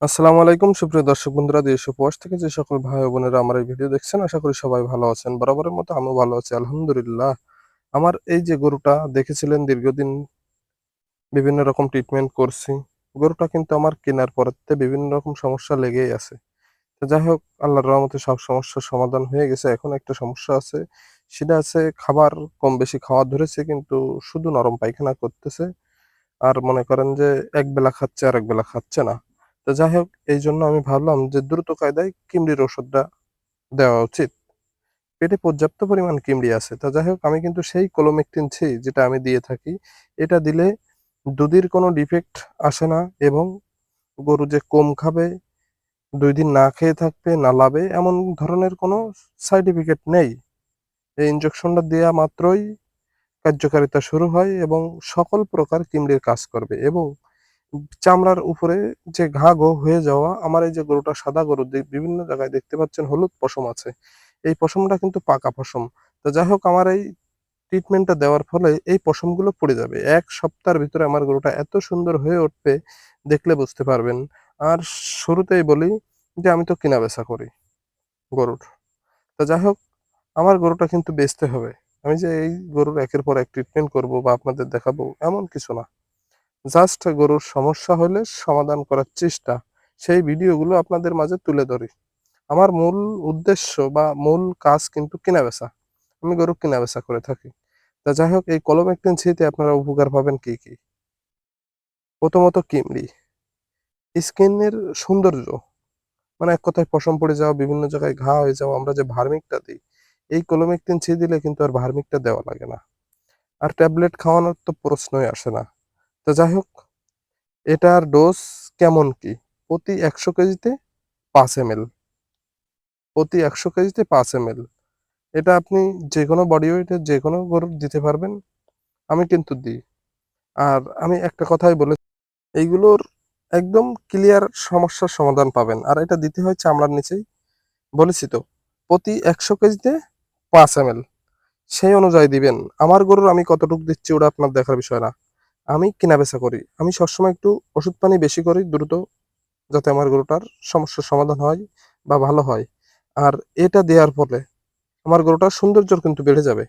আসসালামু আলাইকুম সুপ্রিয় দর্শক বন্ধুরা, দেশ ও প্রবাস থেকে যে সকল ভাই ও বোনেরা আমার এই ভিডিও দেখছেন, আশা করি সবাই ভালো আছেন। বরাবরের মতো আমিও ভালো আছি, আলহামদুলিল্লাহ। আমার এই যে গরুটা দেখেছিলেন, দীর্ঘদিন বিভিন্ন রকম ট্রিটমেন্ট করছি। গরুটা কিন্তু আমার কেনার পরেতে বিভিন্ন রকম সমস্যা লেগেই আছে। তো যাই হোক, আল্লাহর রহমতে সব সমস্যার সমাধান হয়ে গেছে। এখন একটা সমস্যা আছে, সেটা আছে খাবার কম বেশি খাওয়া ধরেছে, কিন্তু শুধু নরম পায়খানা করতেছে। আর মনে করেন যে একবেলা খাচ্ছে আর একবেলা খাচ্ছে না। তো যাই হোক, এইজন্য আমি ভাবলাম যে দ্রুত কায়দায় কিমড়ির ওষুধটা দেওয়া উচিত। পেটে পর্যাপ্ত পরিমাণ কিমড়ি আছে। তো যাই হোক, আমি কিন্তু সেই কোলোমেক্টিন যেটা আমি দিয়ে থাকি। এটা দিলে দুধের কোনো ডিফেক্ট আসে না, এবং গরু যে কম খাবে, ২ দিন না খেয়ে থাকবে, না লাবে, এমন ধরনের কোনো সার্টিফিকেট নেই। এই ইনজেকশনটা দেয়া মাত্রই কার্যকারিতা শুরু হয় এবং সকল প্রকার কিমড়ির কাজ করবে, এবং চামড়ার উপরে যে ঘা-ঘ হয়ে যাওয়া, আমার এই যে গরুটা সাদা গরু, বিভিন্ন জায়গায় দেখতে পাচ্ছেন হলুদ পশম আছে। এই পশমটা কিন্তু পাকা পশম। তো যাই হোক, আমার এই ট্রিটমেন্টটা দেওয়ার ফলে এই পশমগুলো পড়ে যাবে। ১ সপ্তাহের ভিতরে আমার গরুটা এত সুন্দর হয়ে উঠবে, দেখলে বুঝতে পারবেন। আর শুরুতেই বলি যে আমি তো কেনা-বেচা করি গরুর। তো যাই হোক, আমার গরুটা কিন্তু বেচতে হবে। আমি যে এই গরুর একের পর এক ট্রিটমেন্ট করব বা আপনাদের দেখাবো, এমন কিছু না। জাস্ট গরুর সমস্যা হলে সমাধান করার চেষ্টা, সেই ভিডিওগুলো আপনাদের মাঝে তুলে ধরি। আমার মূল উদ্দেশ্য বা মূল কাজ কিন্তু কেনা-বেচা। আমি গরু কেনা-বেচা করে থাকি। তা যাই হোক, এই কলমেকটিন তে আপনারা উপকার পাবেন কি, কি? প্রথমত কিমড়ি, স্কিনের সৌন্দর্য, মানে এক কথায় পশম পড়ে যাওয়া, বিভিন্ন জায়গায় ঘা হয়ে যাওয়া, আমরা যে ভার্মিকটা দিই, এই কলমেকটিন দিলে কিন্তু আর ভার্মিকটা দেওয়া লাগে না। আর ট্যাবলেট খাওয়ানোর তো প্রশ্নই আসে না। তো যাই হোক, এটার ডোজ কেমন কি? প্রতি ১০০ কেজিতে ৫ এমএল, প্রতি ১০০ কেজিতে ৫ এমএল। এটা আপনি যেকোনো বডি ওয়েটের যেকোনো গরুর দিতে পারবেন। আমি কিন্তু দিই। আর আমি একটা কথাই বলে, এইগুলোর একদম ক্লিয়ার সমস্যার সমাধান পাবেন। আর এটা দিতে হয় চামড়ার নিচেই। বলেছি তো, প্রতি ১০০ কেজিতে ৫ এমএল। সেই অনুযায়ী দিবেন। আমার গরুর আমি কতটুক দিচ্ছি ওটা আপনার দেখার বিষয় না। আমি কেনা-বেচা করি। আমি সবসময় একটু ওষুধ পানি বেশি করি দ্রুত, যাতে আমার গরুটার সমস্যার সমাধান হয় বা ভালো হয়। আর এটা দেয়ার ফলে আমার গরুটার সৌন্দর্য কিন্তু বেড়ে যাবে।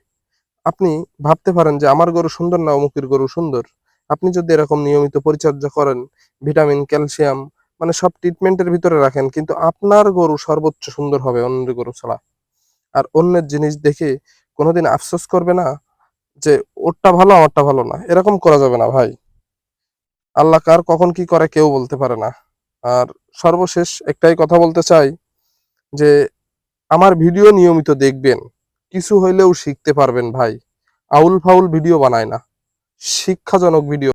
আপনি ভাবতে পারেন যে আমার গরু সুন্দর না অমুকের গরু সুন্দর। আপনি যদি এরকম নিয়মিত পরিচর্যা করেন, ভিটামিন, ক্যালসিয়াম, মানে সব ট্রিটমেন্টের ভিতরে রাখেন, কিন্তু আপনার গরু সর্বোচ্চ সুন্দর হবে অন্যের গরু ছাড়া। আর অন্যের জিনিস দেখে কোনোদিন আফসোস করবে না যে ওরটা ভালো আমারটা ভালো না। এরকম করা যাবে না ভাই। আল্লাহ কার কখন কি করে কেউ বলতে পারে না। আর সর্বশেষ একটাই কথা বলতে চাই যে আমার ভিডিও নিয়মিত দেখবেন। কিছু হইলেও শিখতে পারবেন ভাই। আউল ফাউল ভিডিও বানায় না। শিক্ষাজনক ভিডিও